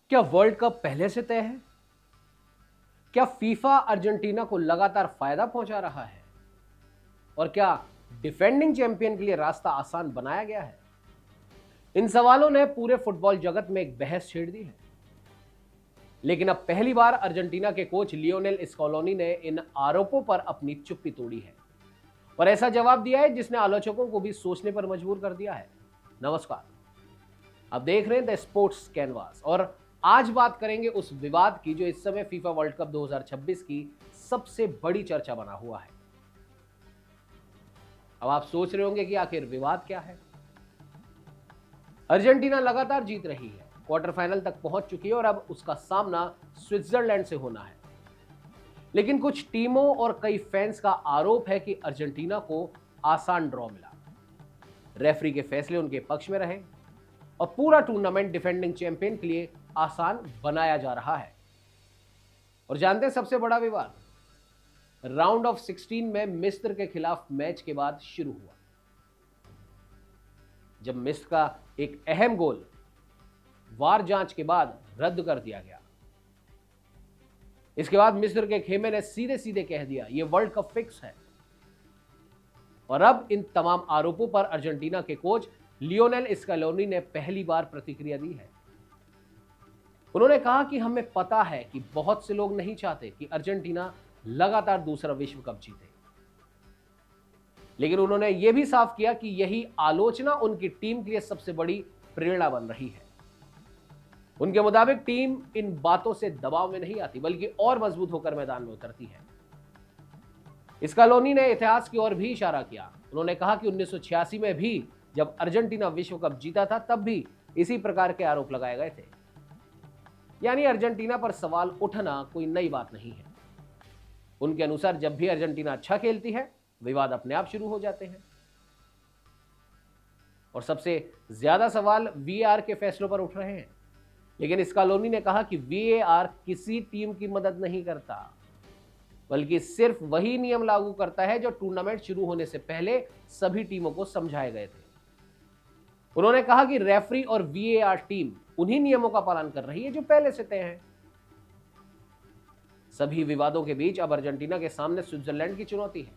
क्या world cup पहले से तय है? क्या फीफा अर्जेंटीना को लगातार फायदा पहुंचा रहा है? और क्या डिफेंडिंग चैंपियन के लिए रास्ता आसान बनाया गया है? इन सवालों ने पूरे फुटबॉल जगत में एक बहस छेड़ दी है। लेकिन अब पहली बार अर्जेंटीना के कोच लियोनेल स्कॉलोनी ने इन आरोपों पर अपनी चुप्पी तोड़ी है और ऐसा जवाब दिया है जिसने आलोचकों को भी सोचने पर मजबूर कर दिया है। नमस्कार, आप देख रहे हैं द स्पोर्ट्स कैनवास और आज बात करेंगे उस विवाद की जो इस समय फीफा वर्ल्ड कप 2026 की सबसे बड़ी चर्चा बना हुआ है। अब आप सोच रहे होंगे कि आखिर विवाद क्या है। अर्जेंटीना लगातार जीत रही है, क्वार्टर फाइनल तक पहुंच चुकी है और अब उसका सामना स्विट्जरलैंड से होना है। लेकिन कुछ टीमों और कई फैंस का आरोप है कि अर्जेंटीना को आसान ड्रॉ मिला, रेफरी के फैसले उनके पक्ष में रहे और पूरा टूर्नामेंट डिफेंडिंग चैंपियन के लिए आसान बनाया जा रहा है। और जानते हैं सबसे बड़ा विवाद राउंड ऑफ 16 में मिस्र के खिलाफ मैच के बाद शुरू हुआ, जब मिस्र का एक अहम गोल वार जांच के बाद रद्द कर दिया गया। इसके बाद मिस्र के खेमे ने सीधे सीधे कह दिया यह वर्ल्ड कप फिक्स है। और अब इन तमाम आरोपों पर अर्जेंटीना के कोच लियोनेल स्कैलोनी ने पहली बार प्रतिक्रिया दी है। उन्होंने कहा कि हमें पता है कि बहुत से लोग नहीं चाहते कि अर्जेंटीना लगातार दूसरा विश्व कप जीते, लेकिन उन्होंने यह भी साफ किया कि यही आलोचना उनकी टीम के लिए सबसे बड़ी प्रेरणा बन रही है। उनके मुताबिक टीम इन बातों से दबाव में नहीं आती बल्कि और मजबूत होकर मैदान में उतरती है। स्कैलोनी ने इतिहास की ओर भी इशारा किया। उन्होंने कहा कि 1986 में भी जब अर्जेंटीना विश्व कप जीता था तब भी इसी प्रकार के आरोप लगाए गए थे। यानी अर्जेंटीना पर सवाल उठना कोई नई बात नहीं है। उनके अनुसार जब भी अर्जेंटीना अच्छा खेलती है विवाद अपने आप शुरू हो जाते हैं। और सबसे ज्यादा सवाल वीएआर के फैसलों पर उठ रहे हैं। लेकिन स्कैलोनी ने कहा कि वीएआर किसी टीम की मदद नहीं करता बल्कि सिर्फ वही नियम लागू करता है जो टूर्नामेंट शुरू होने से पहले सभी टीमों को समझाए गए थे। उन्होंने कहा कि रेफरी और वीएआर टीम उन्हीं नियमों का पालन कर रही है जो पहले से तय हैं। सभी विवादों के बीच अब अर्जेंटीना के सामने स्विट्जरलैंड की चुनौती है।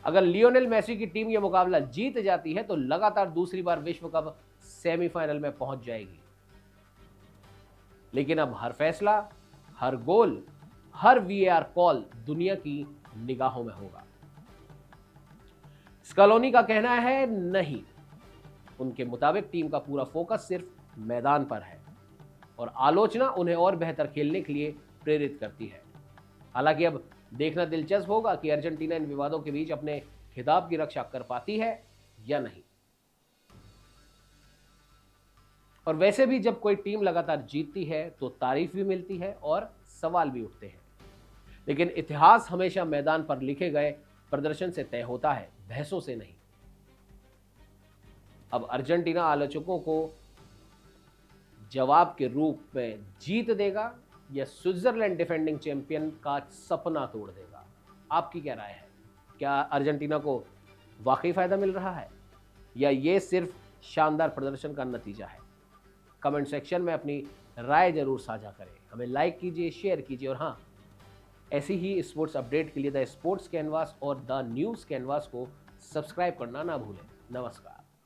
अगर लियोनेल मेसी की टीम यह मुकाबला जीत जाती है तो लगातार दूसरी बार विश्व कप सेमीफाइनल में पहुंच जाएगी। लेकिन अब हर फैसला, हर गोल, हर वीएआर कॉल दुनिया की निगाहों में होगा। स्कैलोनी का कहना है नहीं, उनके मुताबिक टीम का पूरा फोकस सिर्फ मैदान पर है और आलोचना उन्हें और बेहतर खेलने के लिए प्रेरित करती है। हालांकि अब देखना दिलचस्प होगा कि अर्जेंटीना इन विवादों के बीच अपने खिताब की रक्षा कर पाती है या नहीं। और वैसे भी जब कोई टीम लगातार जीतती है तो तारीफ भी मिलती है और सवाल भी उठते हैं। लेकिन इतिहास हमेशा मैदान पर लिखे गए प्रदर्शन से तय होता है, बहसों से नहीं। अब अर्जेंटीना आलोचकों को जवाब के रूप में जीत देगा या स्विट्जरलैंड डिफेंडिंग चैंपियन का सपना तोड़ देगा? आपकी क्या राय है? क्या अर्जेंटीना को वाकई फायदा मिल रहा है या ये सिर्फ शानदार प्रदर्शन का नतीजा है? कमेंट सेक्शन में अपनी राय जरूर साझा करें। हमें लाइक कीजिए, शेयर कीजिए और हाँ, ऐसी ही स्पोर्ट्स अपडेट के लिए द स्पोर्ट्स कैनवास और द न्यूज़ कैनवास को सब्सक्राइब करना ना भूलें। नमस्कार।